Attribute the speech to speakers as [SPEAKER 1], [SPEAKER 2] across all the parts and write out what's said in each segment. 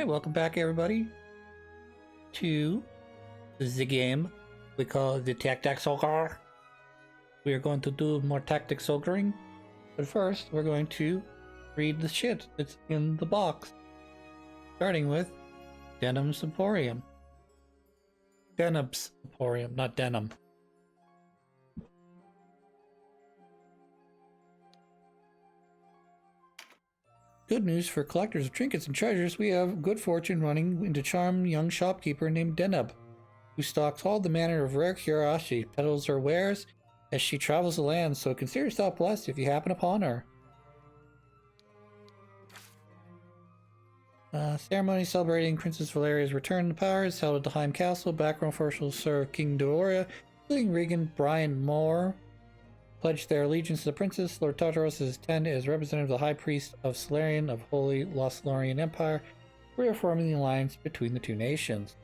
[SPEAKER 1] Alright, welcome back everybody to the game we call the Tactics Ogre. We are going to do more Tactics Ogring, but first we're going to read the shit that's in the box. Starting with Denim's Emporium. Denim's Emporium, not Denim. Good news for collectors of trinkets and treasures. We have good fortune running into charming young shopkeeper named Deneb, who stocks all the manner of rare curiosity, peddles her wares as she travels the land, so consider yourself blessed if you happen upon her. Ceremony celebrating Princess Valeria's return to power is held at the Heim Castle. Background officials serve King Doloria, including Regan Brian Moore, pledged their allegiance to the princess. Lord Tartaros is attended as representative of the High Priest of Solarian of Holy Lothlorien Empire, reaffirming the alliance between the two nations.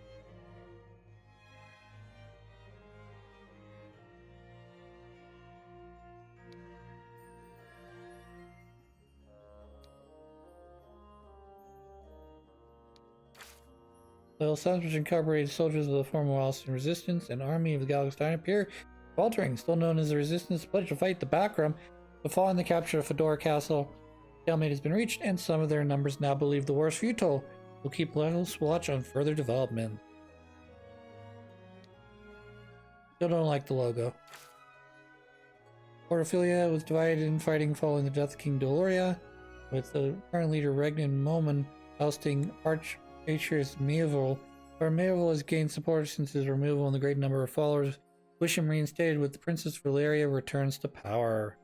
[SPEAKER 1] Loyal sons which incorporated soldiers of the former Ogre Resistance and army of the Galgastine appear faltering, still known as the Resistance, pledged to fight the Backroom. But following the capture of Fedora Castle, stalemate has been reached, and some of their numbers now believe the war is futile. We'll keep close watch on further development. Still don't like the logo. Portophilia was divided in fighting following the death of King Doloria, with the current leader Regnan Moman ousting Archpatriarch Meavel. Lord Meavel has gained support since his removal, and the great number of followers wish him reinstated with the Princess Valeria returns to power.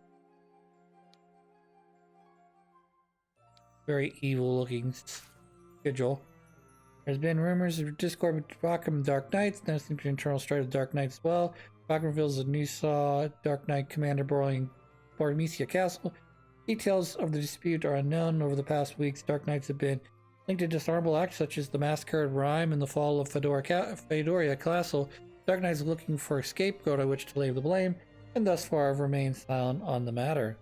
[SPEAKER 1] Very evil looking schedule. There's been rumors of discord between Bakum and Dark Knights. Now seems to be internal strife of Dark Knights as well. Bakum reveals a new Dark Knight commander broiling Barmesia Castle. Details of the dispute are unknown. Over the past weeks, Dark Knights have been linked to dishonorable acts such as the massacre at Rhyme and the fall of Fedoria Castle. Dark Knight is looking for a scapegoat on which to lay the blame, and thus far have remained silent on the matter.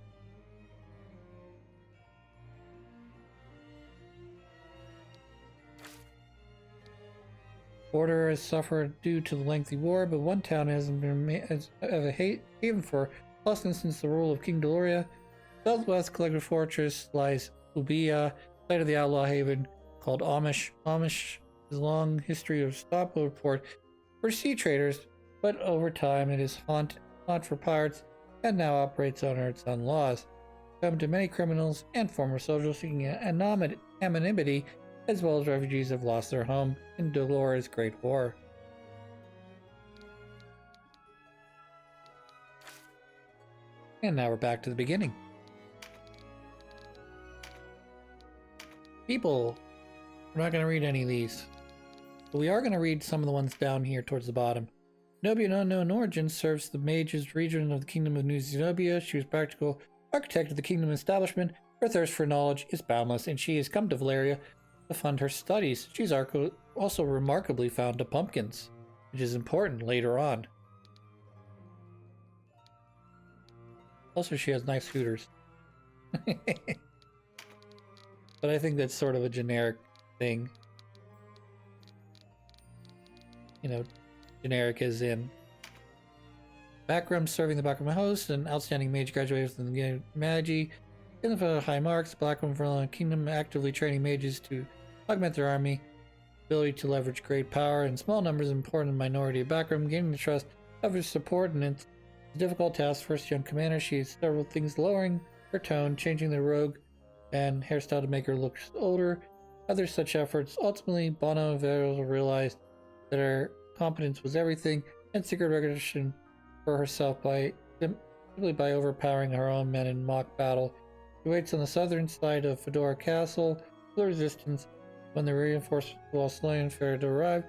[SPEAKER 1] Border has suffered due to the lengthy war, but one town hasn't been a haven for Lustin since the rule of King Doloria. Southwest Collective Fortress lies Ubia, site of the outlaw haven called Amish. Amish has a long history of stopover port for sea traders, but over time it is haunt for pirates and now operates under its own laws. Come to many criminals and former soldiers seeking anonymity, as well as refugees have lost their home in Dolores' Great War. And now we're back to the beginning. People, we're not going to read any of these. But we are going to read some of the ones down here towards the bottom. Zenobia, an unknown origin, serves the mages region of the Kingdom of New Zenobia. She was practical architect of the kingdom establishment. Her thirst for knowledge is boundless, and she has come to Valeria to fund her studies. She's also remarkably fond of pumpkins, which is important later on. Also, she has nice hooters. But I think that's sort of a generic thing. You know, generic as in Backroom serving the Backroom host, an outstanding mage graduated from the Magi. In the high marks, Backroom for Kingdom actively training mages to augment their army. Ability to leverage great power in small numbers, important minority of Backroom, gaining the trust of her subordinates. It's a difficult task. First young commander, she has several things, lowering her tone, changing the rogue and hairstyle to make her look older. Other such efforts. Ultimately, Bono realized that her competence was everything, and secret recognition for herself simply by overpowering her own men in mock battle. She waits on the southern side of Fedora Castle, the resistance. When the reinforcements of Lothlorien failed to arrive,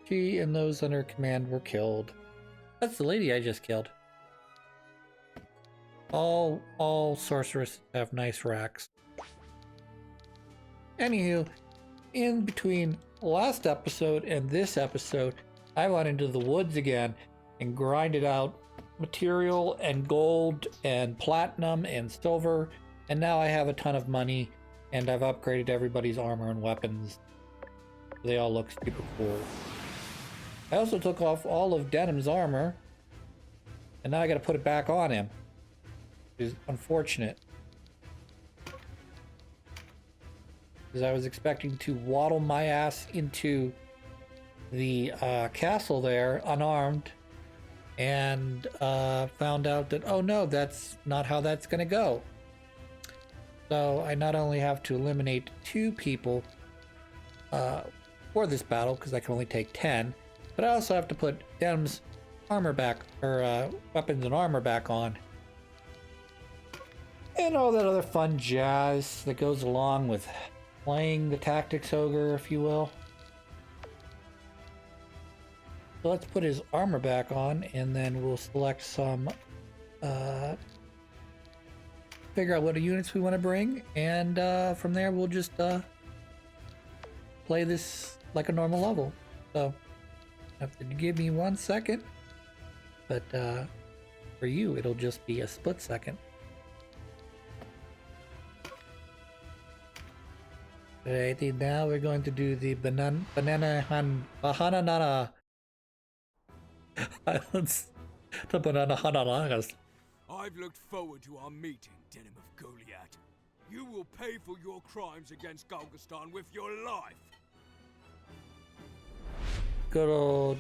[SPEAKER 1] she and those under her command were killed. That's the lady I just killed. All sorceresses have nice racks. Anywho, in between last episode and this episode, I went into the woods again and grinded out material and gold and platinum and silver, and now I have a ton of money and I've upgraded everybody's armor and weapons. They all look super cool. I also took off all of Denim's armor, and now I gotta put it back on him, which is unfortunate. Because I was expecting to waddle my ass into the castle there, unarmed, and found out that, oh no, that's not how that's gonna go. So I not only have to eliminate 2 people for this battle, because I can only take 10, but I also have to put Dem's armor back, or weapons and armor back on. And all that other fun jazz that goes along with playing the Tactics Ogre, if you will. So let's put his armor back on, and then we'll select some, figure out what units we want to bring, and from there we'll just play this like a normal level. So, have to give me 1 second, but for you it'll just be a split second. Alrighty, now we're going to do the Bahana Islands. The Banana Hananas.
[SPEAKER 2] I've looked forward to our meeting, Denim of Goliath. You will pay for your crimes against Galgastan with your life.
[SPEAKER 1] Good old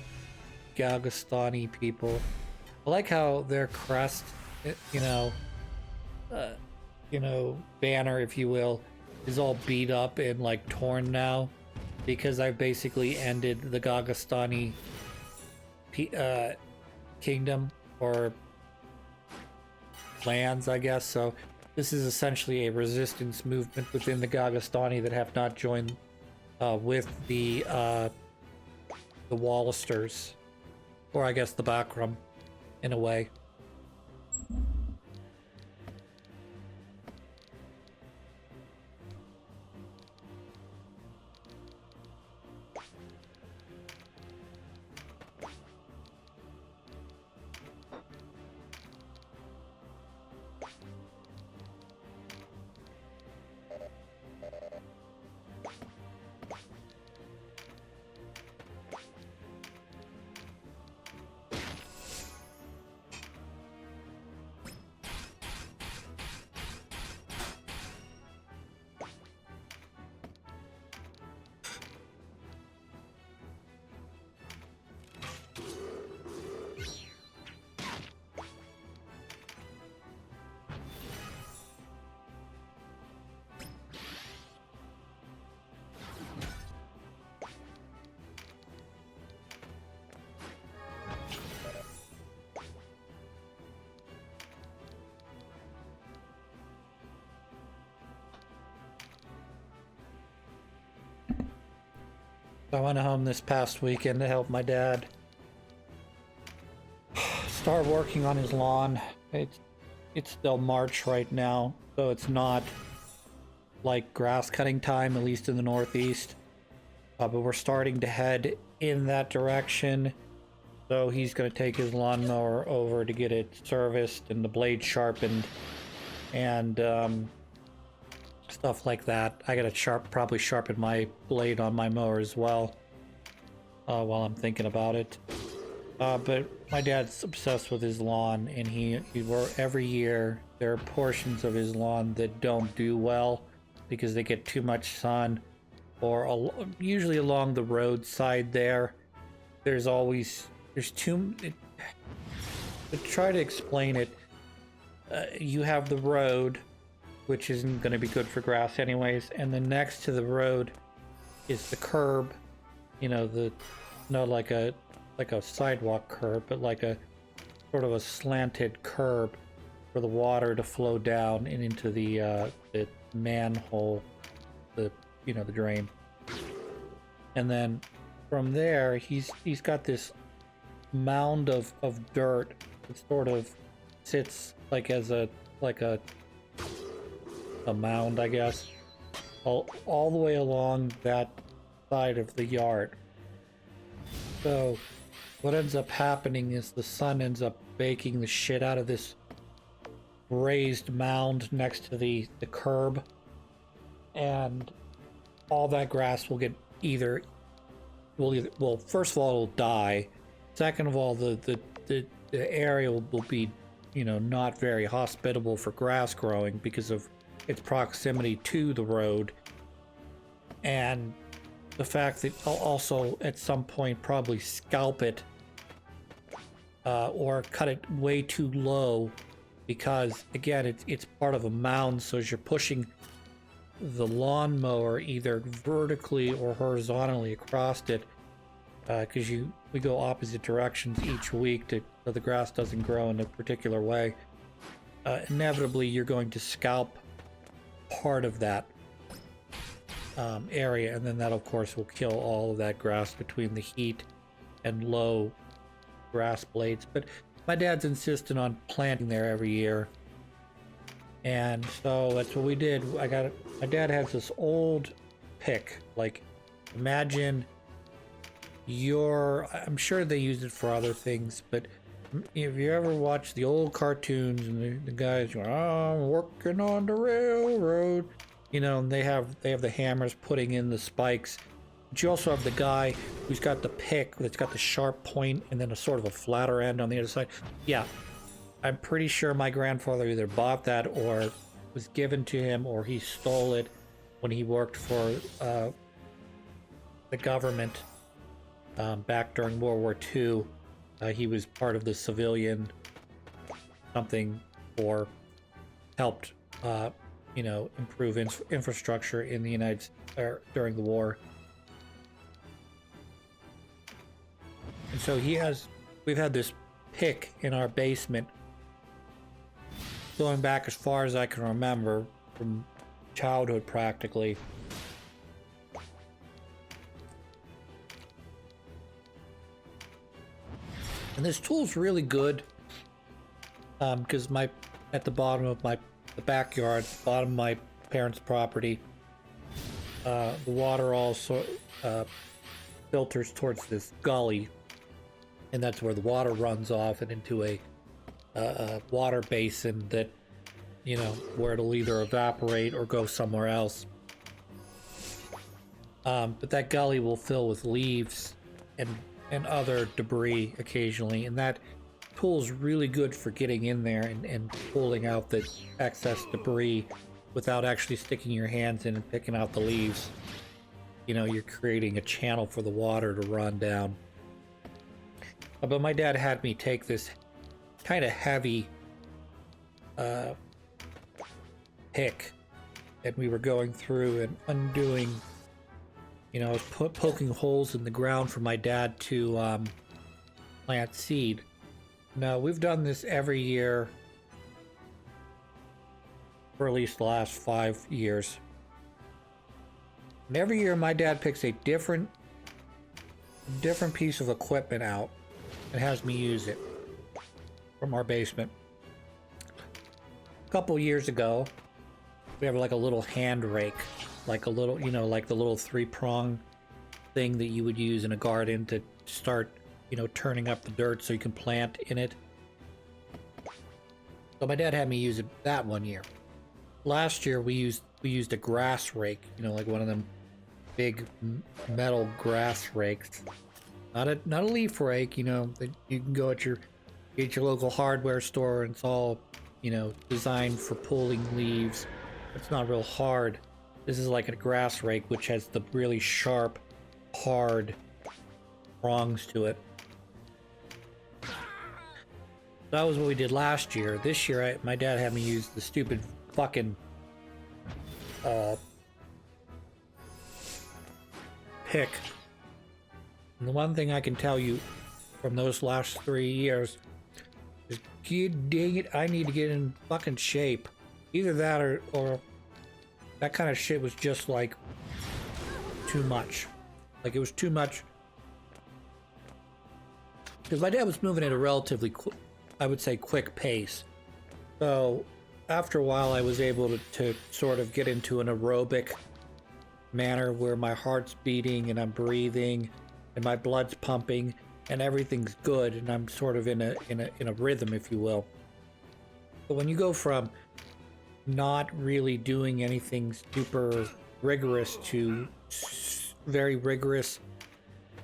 [SPEAKER 1] Galgastani people. I like how their crest, banner, if you will, is all beat up and like torn now, because I've basically ended the Galgastani kingdom, or lands, I guess. So this is essentially a resistance movement within the Galgastani that have not joined with the Wallisters, or I guess the Bakram, in a way. I went home this past weekend to help my dad start working on his lawn. It's still March right now, so it's not like grass cutting time, at least in the Northeast. But we're starting to head in that direction. So he's going to take his lawnmower over to get it serviced and the blade sharpened and stuff like that. I gotta probably sharpen my blade on my mower as well while I'm thinking about it. But my dad's obsessed with his lawn, and every year there are portions of his lawn that don't do well because they get too much sun, or usually along the roadside there's too. To try to explain it, you have the road, which isn't going to be good for grass anyways, and then next to the road is the curb, not like a sidewalk curb, but like a sort of a slanted curb for the water to flow down and into the manhole, the drain. And then from there he's got this mound of dirt that sort of sits like as a mound, I guess, all the way along that side of the yard. So what ends up happening is the sun ends up baking the shit out of this raised mound next to the curb, and all that grass will get either well, first of all, it'll die. Second of all, the area will be, you know, not very hospitable for grass growing because of its proximity to the road, and the fact that I'll also at some point probably scalp it or cut it way too low, because again it's part of a mound, so as you're pushing the lawnmower either vertically or horizontally across it, because we go opposite directions each week so the grass doesn't grow in a particular way, inevitably you're going to scalp part of that area, and then that of course will kill all of that grass between the heat and low grass blades. But my dad's insistent on planting there every year, and so that's what we did. My dad has this old pick, like imagine I'm sure they use it for other things, but if you ever watch the old cartoons and the guys going, oh, I'm working on the railroad, you know, and they have the hammers putting in the spikes. But you also have the guy who's got the pick that's got the sharp point and then a sort of a flatter end on the other side. Yeah, I'm pretty sure my grandfather either bought that or was given to him, or he stole it when he worked for the government back during World War II. He was part of the civilian something, or helped you know, improve infrastructure in the United States during the war. And so we've had this pick in our basement going back as far as I can remember, from childhood practically. And this tool's really good because at the bottom of the backyard, bottom of my parents' property, the water also filters towards this gully, and that's where the water runs off and into a water basin that, you know, where it'll either evaporate or go somewhere else. But that gully will fill with leaves and other debris occasionally, and that tool's really good for getting in there and pulling out the excess debris without actually sticking your hands in and picking out the leaves. You know, you're creating a channel for the water to run down. But my dad had me take this kind of heavy pick, and we were going through and undoing, you know, poking holes in the ground for my dad to plant seed. Now, we've done this every year for at least the last 5 years. And every year my dad picks a different piece of equipment out and has me use it from our basement. A couple years ago, we have like a little hand rake, like a little, you know, like the little 3-prong thing that you would use in a garden to start, you know, turning up the dirt so you can plant in it. So my dad had me use that one year. Last year we used a grass rake, you know, like one of them big metal grass rakes. Not a leaf rake, you know, that you can go at your local hardware store and it's all, you know, designed for pulling leaves. It's not real hard. This is like a grass rake, which has the really sharp, hard prongs to it. That was what we did last year. This year, my dad had me use the stupid fucking pick. And the one thing I can tell you from those last 3 years is, God dang it, I need to get in fucking shape. Either that or that kind of shit was just like too much. Like it was too much. Because my dad was moving at a relatively, I would say, quick pace. So after a while, I was able to sort of get into an aerobic manner where my heart's beating and I'm breathing and my blood's pumping and everything's good and I'm sort of in a rhythm, if you will. But when you go from not really doing anything super rigorous to very rigorous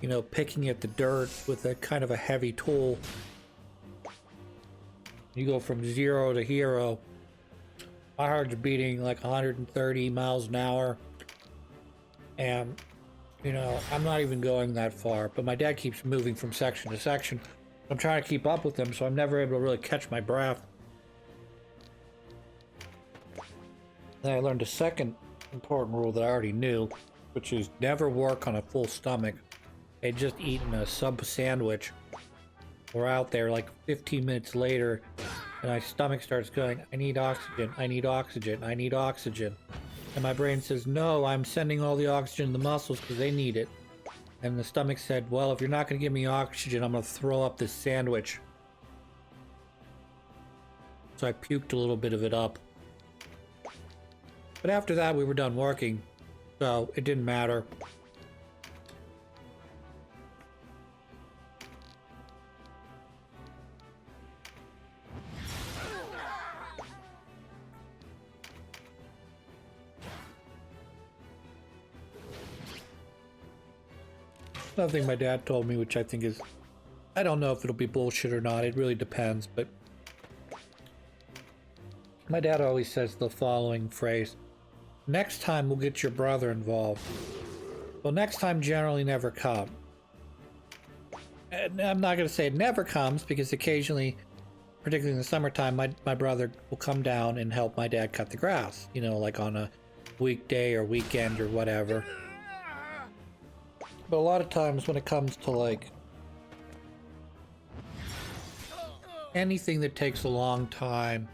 [SPEAKER 1] you know, picking at the dirt with a kind of a heavy tool. You go from 0 to hero. My heart's beating like 130 miles an hour. And, you know, I'm not even going that far. But my dad keeps moving from section to section. I'm trying to keep up with him, so I'm never able to really catch my breath. Then I learned a second important rule that I already knew, which is never work on a full stomach. I just eaten a sub sandwich. We're out there like 15 minutes later, and my stomach starts going, I need oxygen, I need oxygen, I need oxygen. And my brain says, no, I'm sending all the oxygen to the muscles because they need it. And the stomach said, well, if you're not going to give me oxygen, I'm going to throw up this sandwich. So I puked a little bit of it up. But after that, we were done working, so it didn't matter. Another thing my dad told me, which I think is, I don't know if it'll be bullshit or not, it really depends, but my dad always says the following phrase: next time we'll get your brother involved. Well, next time generally never comes. And I'm not going to say it never comes, because occasionally, particularly in the summertime, my brother will come down and help my dad cut the grass, you know, like on a weekday or weekend or whatever. But a lot of times when it comes to like anything that takes a long time,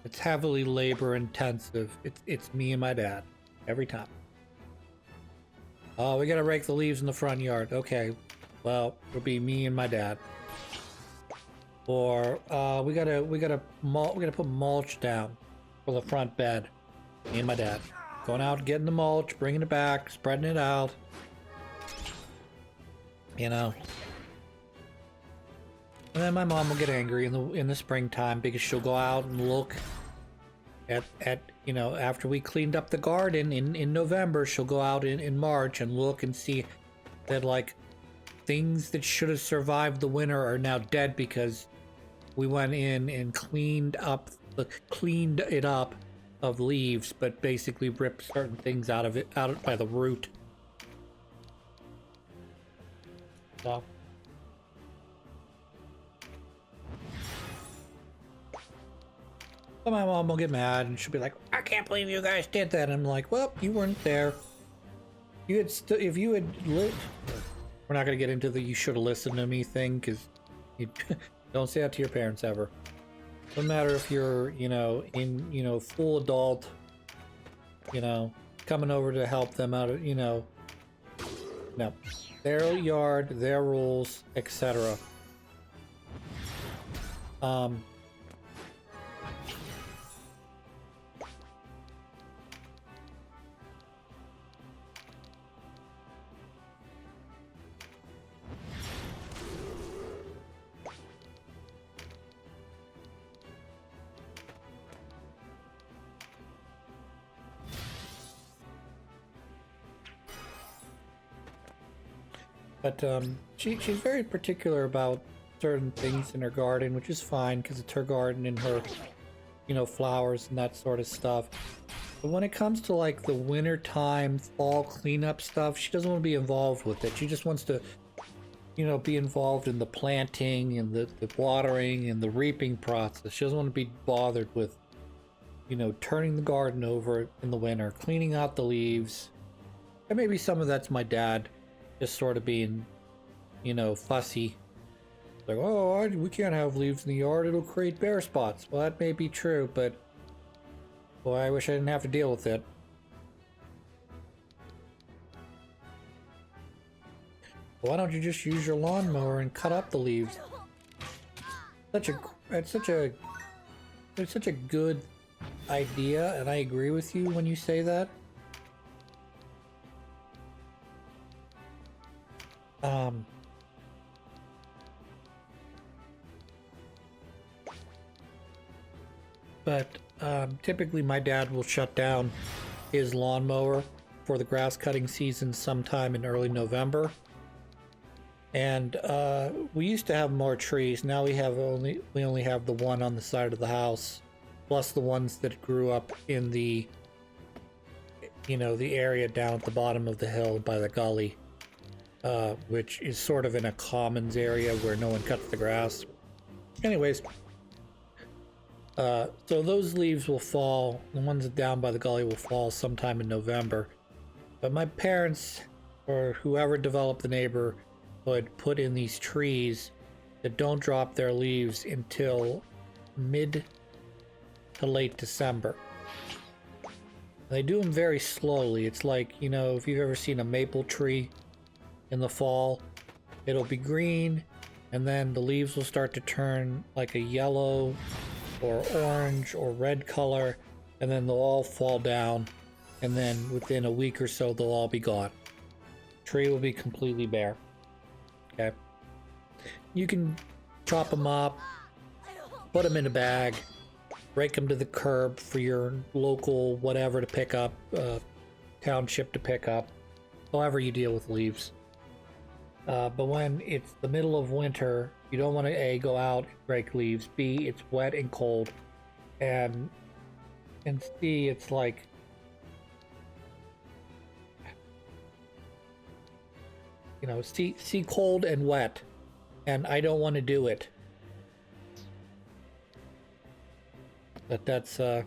[SPEAKER 1] it's heavily labor intensive, it's me and my dad every time. Oh, we gotta rake the leaves in the front yard. Okay, well, it'll be me and my dad. Or we gotta put mulch down for the front bed. Me and my dad going out, getting the mulch, bringing it back, spreading it out. You know. And then my mom will get angry in the springtime because she'll go out and look at you know, after we cleaned up the garden in November, she'll go out in March and look and see that like things that should have survived the winter are now dead because we went in and cleaned it up of leaves, but basically ripped certain things out by the root. So my mom will get mad and she'll be like, I can't believe you guys did that. And I'm like, well, you weren't there. You had if you had lived. We're not going to get into the you should have listened to me thing, because you don't say that to your parents ever. Doesn't matter if you're, you know, full adult, you know, coming over to help them out of, you know, no. Their yard, their rules, etc. But she's very particular about certain things in her garden, which is fine because it's her garden and her, you know, flowers and that sort of stuff. But when it comes to like the wintertime, fall cleanup stuff, she doesn't want to be involved with it. She just wants to, you know, be involved in the planting and the watering and the reaping process. She doesn't want to be bothered with, you know, turning the garden over in the winter, cleaning out the leaves. And maybe some of that's my dad just sort of being, you know, fussy. Like, oh, we can't have leaves in the yard, it'll create bare spots. Well, that may be true, but boy, I wish I didn't have to deal with it. Why don't you just use your lawnmower and cut up the leaves? It's such a good idea, and I agree with you when you say that. But typically my dad will shut down his lawnmower for the grass cutting season sometime in early November. And we used to have more trees. Now we only have the one on the side of the house, plus the ones that grew up in the, you know, the area down at the bottom of the hill by the gully, which is sort of in a commons area where no one cuts the grass. Anyways, so those leaves will fall. The ones down by the gully will fall sometime in November. But my parents, or whoever developed the neighborhood, put in these trees that don't drop their leaves until mid to late December. They do them very slowly. It's like, you know, if you've ever seen a maple tree in the fall, it'll be green, and then the leaves will start to turn like a yellow or orange or red color, and then they'll all fall down, and then within a week or so they'll all be gone. Tree will be completely bare. Okay. You can chop them up, put them in a bag, rake them to the curb for your local whatever to pick up, township to pick up, however you deal with leaves. But when it's the middle of winter, you don't want to A, go out and rake leaves, B, it's wet and cold, and C, it's like, you know, see cold and wet, and I don't want to do it. But that's we're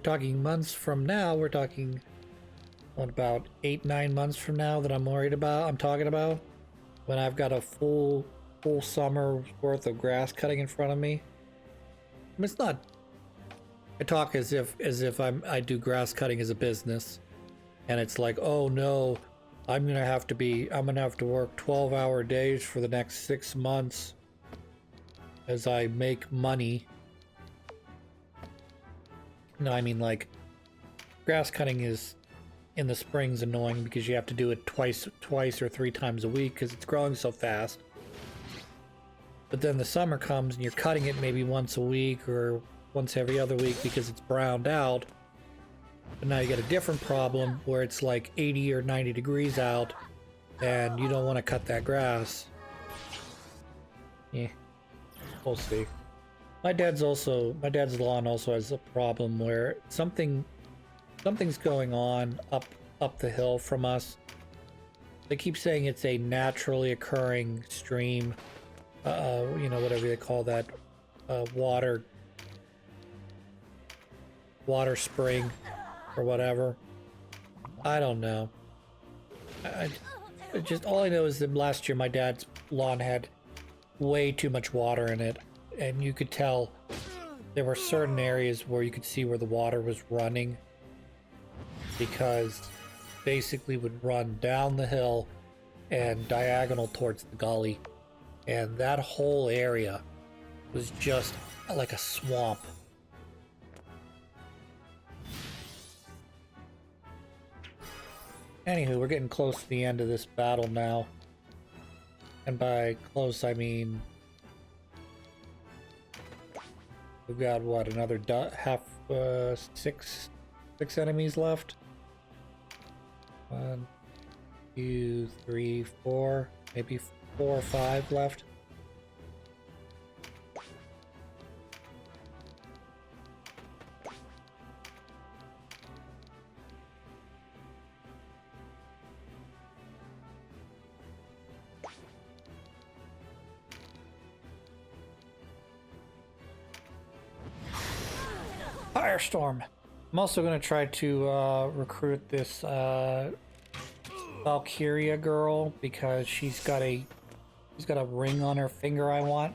[SPEAKER 1] talking months from now. We're talking, what, about 8-9 months from now that I'm worried about. I'm talking about when I've got a full summer worth of grass cutting in front of me. I mean, it's not. I talk as if I do grass cutting as a business, and it's like, oh no, I'm gonna have to work 12-hour days for the next 6 months as I make money. No, I mean, like, grass cutting is in the spring's annoying because you have to do it twice or 3 times a week because it's growing so fast. But then the summer comes and you're cutting it maybe once a week or once every other week because it's browned out. But now you get a different problem where it's like 80 or 90 degrees out and you don't want to cut that grass. Yeah, we'll see. My dad's lawn also has a problem where something's going on up the hill from us. They keep saying it's a naturally occurring stream, you know, whatever they call that, water spring or whatever. I don't know. I just, all I know is that last year my dad's lawn had way too much water in it, and you could tell there were certain areas where you could see where the water was running, because basically would run down the hill and diagonal towards the gully, and that whole area was just like a swamp. Anywho, we're getting close to the end of this battle now. And by close, I mean we've got, what, another six enemies left? 1, 2, 3, 4, maybe 4 or 5 left. Firestorm. I'm also going to try to recruit this Valkyria girl because she's got a ring on her finger I want.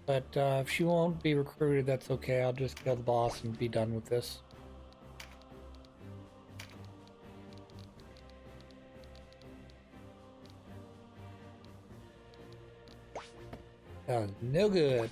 [SPEAKER 1] But if she won't be recruited, that's okay. I'll just kill the boss and be done with this. No good.